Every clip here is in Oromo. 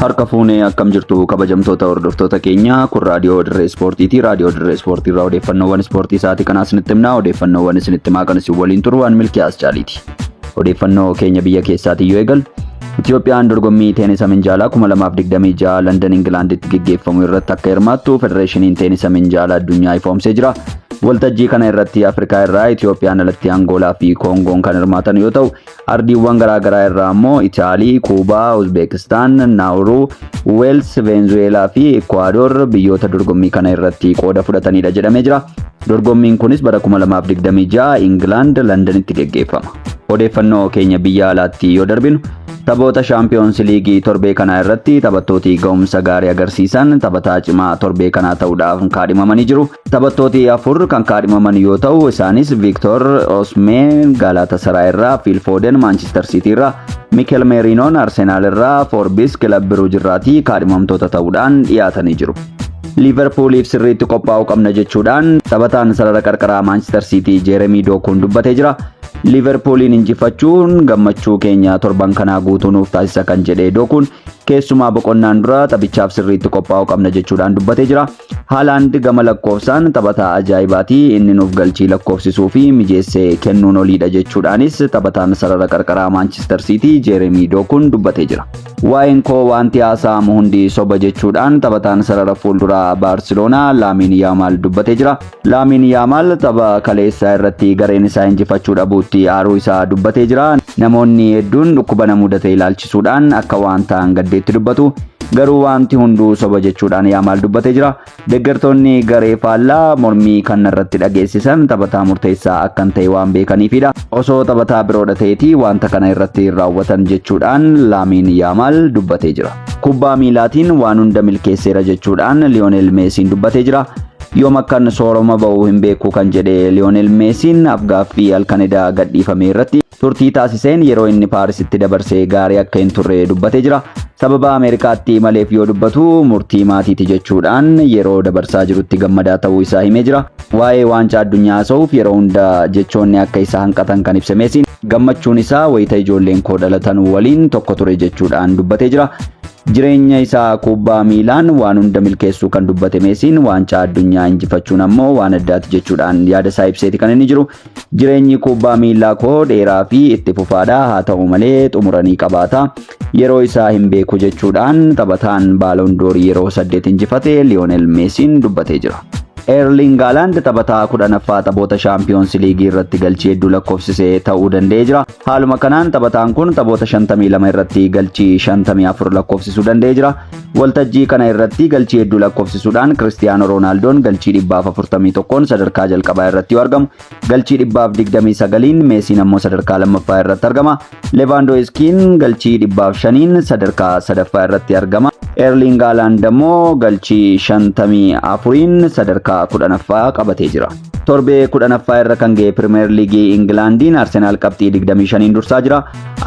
Harka fuunee akkam jirtu kabajamtoota hordoftoota keenya kun raadiyoo dirree ispoortiiti. Raadiyoo dirree ispoortii irraa odeeffannoowwan ispoortii isaatii kanaas isinitti himna. Odeeffannoowwan isinitti himaa kanas waliin turu waan milkiyaas jaaliiti. Odeeffannoo keenya biyya keessaatii yoo eegal Itoophiyaan dorgommii teenisa minjaalaa 2026 London Ingilaanditti gaggeeffamu irratti akka hirmaattu Federeeshiniin teenisa minjaalaa addunyaa ifoomsee jira. Waltajjii kana irratti Afrikaa irraa Itoophiyaan alatti Angoolaa fi Koongoon kan hirmaatan yoo ta'u, ardiiwwan garaagaraa irraa immoo Itaalii, Kuubaa, Uzbeekistaan, Nauru, Weels, Venezuelaa fi Ecuador biyyoota dorgommii kana irratti qooda fudhatanidha jedhamee jira. Dorgommiin kunis bara 2026 England Londonitti gaggeeffama. Odeeffannoo keenya biyya alaatti yoo darbinu taphoota Champions League torbee kana irratti taphattooti ga'umsa gaarii agarsiisan taphataa cimaa torbee kana ta'uudhaaf kaadhimamanii jiru. Taphattooti afur kan kaadhimaman yoo ta'u, isaanis Victor Osimhen Galatasaray irraa, Phil Foden Manchester City irraa, Mikel Merino Arsenal irraa, Forbes Club Brugge irraati kaadhimamtoota ta'uudhaan dhiyaatanii jiru. Liverpooliif sirriitti qophaa'uu qabna jechuudhaan taphataan sarara qarqaraa Manchester City Jeremy Dokuun dubbatee jira. Liverpooliin injifachuun gammachuu keenya torban kanaa guutuu nuuf taasisa kan jedhe Dokuun keessumaa boqonnaan dura taphichaaf sirriitti qophaa'uu qabna jechuudhaan dubbatee jira. Haaland gama lakkoofsaan taphataa ajaa'ibaati, inni nuuf galchii lakkoofsisuu fi mijeessee kennuun oliidha jechuudhaanis taphataan sarara qarqaraa Manchester City Jeremy Dokuun dubbatee jira. Waa'een koo wanti haasa'amu hundi soba jechuudhaan taphataan sarara fuulduraa Barcelona Lamine Yamal dubbatee jira. Lamine Yamal tapha kaleessaa irratti gareen isaa injifachuu dhabuutti aaruu isaa dubbatee jira. Namoonni hedduun dhukkuba na mudate ilaalchisuudhaan akka waan ta'an gaddeetti dubbatu. Garuu wanti hunduu soba jechuudhaan Yamal dubbatee jira. Deeggartoonni garee faallaa mormii kan irratti dhageessisan taphataa murteessaa akkan ta'e waan beekaniifidha. Osoo taphataa biroodha ta'eeti wanta kana irratti raawwatan jechuudhaan Lamine Yamal dubbatee jira. Kubbaa miilaatiin waan hunda milkeesseera jechuudhaan Lionel Messiin dubbatee jira. Yoom akkan sooroma ba'uu hin beeku kan jedhe Lionel Messiin afgaaffii halkanida gadhiifame irratti turtii taasiseen yeroo inni Paarisitti dabarsee gaarii akka hin turre dubbatee jira. Sababa Ameerikaatti maleef yoo dubbatu murtii maatiiti jechuudhaan yeroo dabarsaa jirutti gammadaa ta'uu isaa himee jira. Waa'ee waancaa addunyaa haasa'uuf yeroo hunda jechoonni akka isa hanqatan kan ibse Messiin gammachuun isaa wayita ijoolleen koo dhalatan waliin tokko ture jechuudhaan dubbatee jira. Jireenya isaa kubbaa miilaan waan hunda milkeessuu kan dubbate Messiin waancaa addunyaa injifachuun ammoo waan addaati jechuudhaan yaada isaa ibseeti kan inni jiru. Jireenyi kubbaa miilaa koo dheeraa fi itti fufaadha, haa ta'u malee xumuranii qabaata. Yeroo isaa hin beeku jechuudhaan taphataan Ballon d'Or yeroo 8 injifate Lionel Messiin dubbatee jira. Erling Haaland taphataa 10ffaa taphoota Champions League irratti galchii hedduu lakkoofsisee ta'uu danda'ee jira. Haaluma kanaan taphataan kun taphoota 52 irratti galchii 54 lakkoofsisuu danda'ee jira. Waltajjii kana irratti galchii hedduu lakkoofsisuudhaan Cristiano Ronaldoon galchii 141 sadarkaa jalqabaa irratti yoo argamu, galchii 129 Messiin ammoo sadarkaa lammaffaa irratti argama. Lewandowskiin galchii 105 sadarkaa sadaffaa irratti argama. Erling Haaland ammoo galchii 54 sadarkaa 10ffaa qabatee jira. Torbee 10ffaa irra kan ga'e Premier League Englandiin Arsenal qabxii 25 dursaa jira.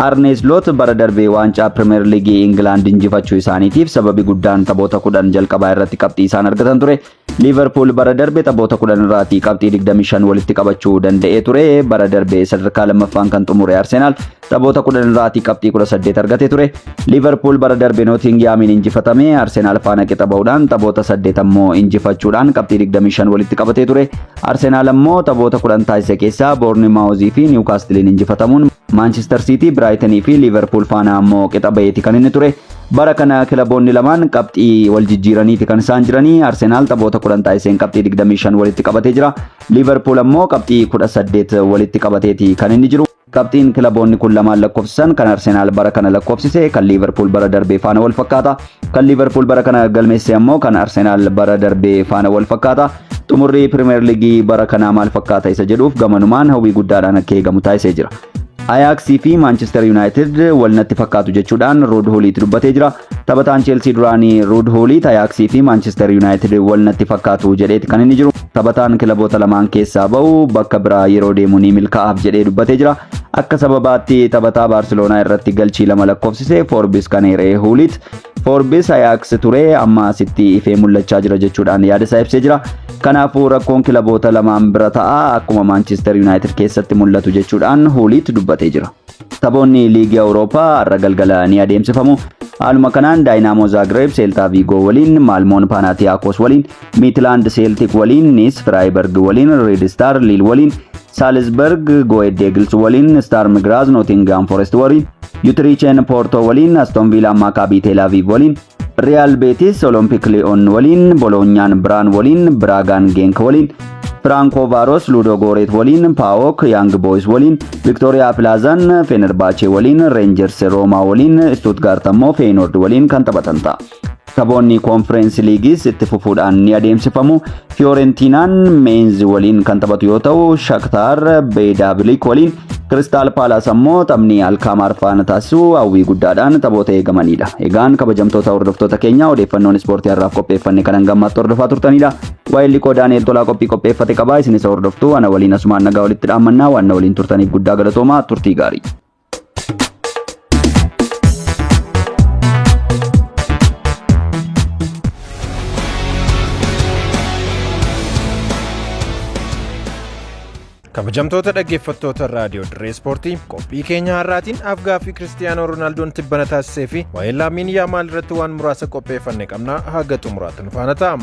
Arne Slot bara darbee waancaa Premier League England injifachuu isaaniitiif sababi guddaan taphoota 10 jalqabaa irratti qabxii isaan argatan ture. Liverpool bara darbee taphoota 10 irratti qabxii 25 walitti qabachuu danda'ee ture. Bara darbee sadarkaa lammaffaan kan xumure Arsenal taphoota 10 irratti qabxii 18 argatee ture. Liverpool bara darbee Nottinghamin injifatame Arsenal faana qixa ba'uudhaan taphoota 8 ammoo injifachuudhaan qabxii 25 walitti qabatee ture. Arsenal ammoo taphoota 10 taasise keessaa Bournemouth fi Newcastle injifatamuun Manchester City, Brighton fi Liverpool faana ammoo qixa ba'eeti kan inni ture. Bara kana kilaboonni lamaan qabxii wal jijjiiraniiti kan isaan jiranii. Arsenal taphoota 10 taasiseen qabxii 25 walitti qabatee jira. Liverpool ammoo qabxii 18 walitti qabateeti kan inni jiru. Qabxiin kilaboonni kun lamaan lakkoofsisan kan Arsenal bara kana lakkoofsise kan Liverpool bara darbee faana wal fakkaata. Kan Liverpool bara kana galmeesse ammoo kan Arsenal bara darbee faana wal fakkaata. Xumurri Premier League bara kana maal fakkaata isa jedhuuf gamanumaan hawwii guddaadhaan akka eegamu taasisee jira. Ajax fi Manchester United walnatti fakkaatu jechuudhaan Ruud Gullit dubbatee jira. Taphataan Chelsea duraanii Ruud Gullit Ajax fi Manchester United walnatti fakkaatu jedheeti kan inni jiru. Taphataan kilaboota lamaan keessaa ba'u bakka biraa yeroo deemu ni milkaa'aaf jedhee dubbatee jira. Akka sababaatti taphataa Barcelona irratti galchii 2 lakkoofsise Forbes kan eeree Gullit. Forbes Ajax ture amma sitti ifee mul'achaa jira jechuudhaan yaada isaa ibsee jira. Kanaafuu rakkoon kilaboota lamaan bira ta'a akkuma Manchester United keessatti mul'atu jechuudhaan Gullit dubbatee jira. Taphoonni liigii Awurooppaa har'a galgala ni adeemsifamu. Haaluma kanaan Daayinaamo Zagreb Celta Vigo waliin, Malmoon Panathinaikos waliin, Midland Celtic waliin, Nice Freiburg waliin, Red Star Lille waliin, Salzburg Go Ahead Eagles waliin, Sturm Graz Nottingham Forest waliin, Utrecht Porto waliin, Aston Villa Maccabi Tel Aviv waliin, Real Betis Olympic Lyon waliin, Bologna Bran waliin, Bragan Genk waliin, Francovaros Ludogorets waliin, PAOK Young Boys waliin, Victoria Plazan Fenerbahce waliin, Rangers Roma waliin, Stuttgart ammoo Feyenoord waliin kan taphatan ta'a. Taphoonni Conference Leagues itti fufuudhaan ni adeemsifamu. Fiorentinaan Mainz waliin kan taphatu yoo ta'u, Shakhtar Beidaablik waliin, Crystal Palace ammoo taphni Alkamar faana taasisu hawwii guddaadhaan taphoota eegamanidha. Egaan kabajamtoota hordoftoota keenya odeeffannoon ispoortii har'aaf qopheeffanne kanan gammaatti hordofaa turtanidha. Waa'ee liqoo Daani'el Tolaa qophii qopheeffate qabaa isinis hordoftuu ana waliin asumaan nagaa walitti dhaammannaa waan waliin turtaniif guddaa galatoomaa turtii gaarii. Kabajamtoota dhaggeeffattoota raadiyoo Dirree Ispoortii qophii keenya har'aatiin afgaaffii Kiristiyaanoo Roonaaldooon tibbana taasisee fi waa'ee Laamiin Yaamaal irratti waan muraasa qopheeffanne qabna haga xumuraatti nu faana ta'a.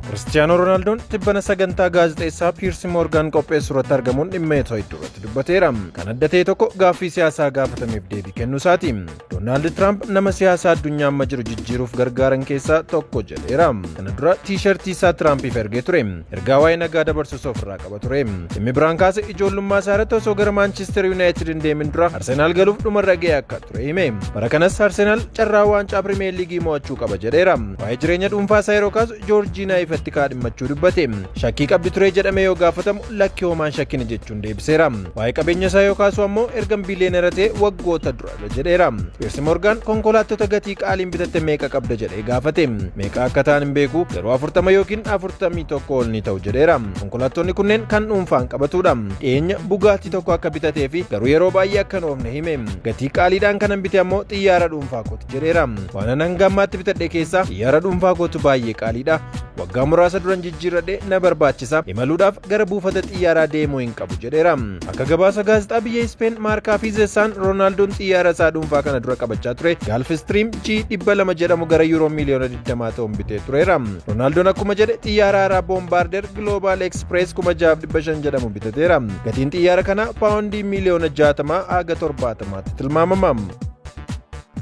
Kiristiyaanoo Roonaaldooon tibbana sagantaa gaazexeessaa Piirsi Moorgaan qopheessu irratti argamuun dhimma hedduu irratti dubbateera. Kan adda ta'e tokko gaaffii siyaasaa gaafatameef deebii kennuu isaati. Doonaald Tiraamp nama siyaasaa addunyaa amma jiru jijjiiruuf gargaaran keessaa tokko jedheera. Kana dura tiishartii isaa Tiraampiif ergee ture. Ergaa waa'ee nagaa dabarsuus ofirraa qaba ture. Dhimmi biraan kaase ijoollummaa isaa irratti osoo gara Maanchister Yuunaayitid hin deemin dura Arsenaal galuuf dhumarra ga'ee akka ture hime. Bara kanas Arsenaal carraa waancaa Pirimeer Liigii mo'achuu qaba jedheera. Waa'ee jireenya dhuunfaa isaa yeroo kaasu Joorjiinaa ifatti kaadhimmachuu dubbate. Shakkii qabdi ture jedhamee yoo gaafatamu lakki hoomaan shakkina jechuun deebiseera. Waa'ee qabeenya isaa yoo kaasu ammoo erga biiliyeenera ta'e waggoota dura jedheera. Piirsi Moorgaan konkolaattota gatii qaaliin bitatte meeqa qabda jedhee gaafate. Meeqa akka ta'an hin beeku garuu 40 yookiin 41 ol ni ta'u jedheera. Konkolaattonni kunneen kan dhuunfaan qabatudha. Dhiyeenya Bugatti tokko akka bitatee fi garuu yeroo baay'ee akka hin oofne hime. Gatii qaaliidhaan kanan bite ammoo xiyyaara dhuunfaa kooti jedheera. Waan hanga ammaatti bitadhe keessaa xiyyaara dhuunfaa kootu baay'ee qaaliidha. Waggaa muraasa duran jijjiirradhe na barbaachisa. Imaluudhaaf gara buufata xiyyaaraa deemuu hin qabu jedheera. Akka gabaasa gaazexaa biyya Speen Markaa fi Zeessaan Roonaaldoon xiyyaara isaa dhuunfaa kana dura qabachaa ture. Gulfstream G200 jedhamu gara yuuroo miliyoona 20 ta'uun bitee tureera. Roonaaldoon akkuma jedhe xiyyaara haaraa Bombardier Global Express 6500 jedhamu bitateera. Gatiin xiyyaara kana paawundii miliyoona 60 haga 70tti tilmaamama.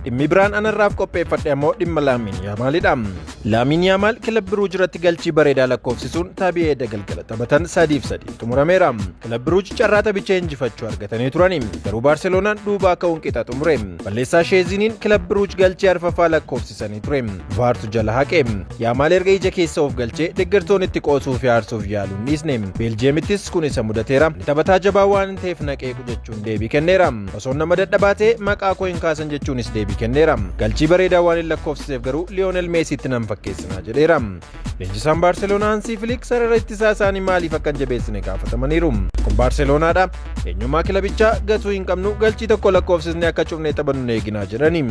Dhimmi biraan anarraaf qopheeffadhe ammoo dhimma Laamiin Yaamaalidha. Laamiin Yaamaal kilab Biruuj irratti galchii bareedaa lakkoofsisuun taphee galgala taphatan 3-3 xumurameera. Kilab Biruuj carraa taphicha injifachuu argatanii turani. Garuu Baarseloonaan duubaa akka qixa xumure. Balleessaa Sheeziniin kilab Biruuj galchii arfaffaa lakkoofsisanii ture. Vaartu jala haqe. Yaamaal erga ija keessa of galchee deeggartoonni itti qoosuu fi aarsuuf yaaluun dhiisne. Beeljeemittis kun isa mudateera. Taphataa jabaa waan ta'eef naqeequ jechuun deebii kenneera. Osoo nama dadhabaatee maqaa koo hin kaasan jechuunis deebii kenneera. Galchii bareedaa waan hin lakkoofsiseef garuu Liyoonel Meesiitti nan fakkeessinaa jedheera. Leenjisaan Baarseloonaa Hansi Filiik sarara ittisaa isaanii maaliif akka hin jabeessine gaafatamaniiru. Kun Baarseloonaadha. Eenyummaa kilabichaa gatuu hin qabnu galchii tokko lakkoofsisnee akka cufnee taphannu eeginaa jedhani.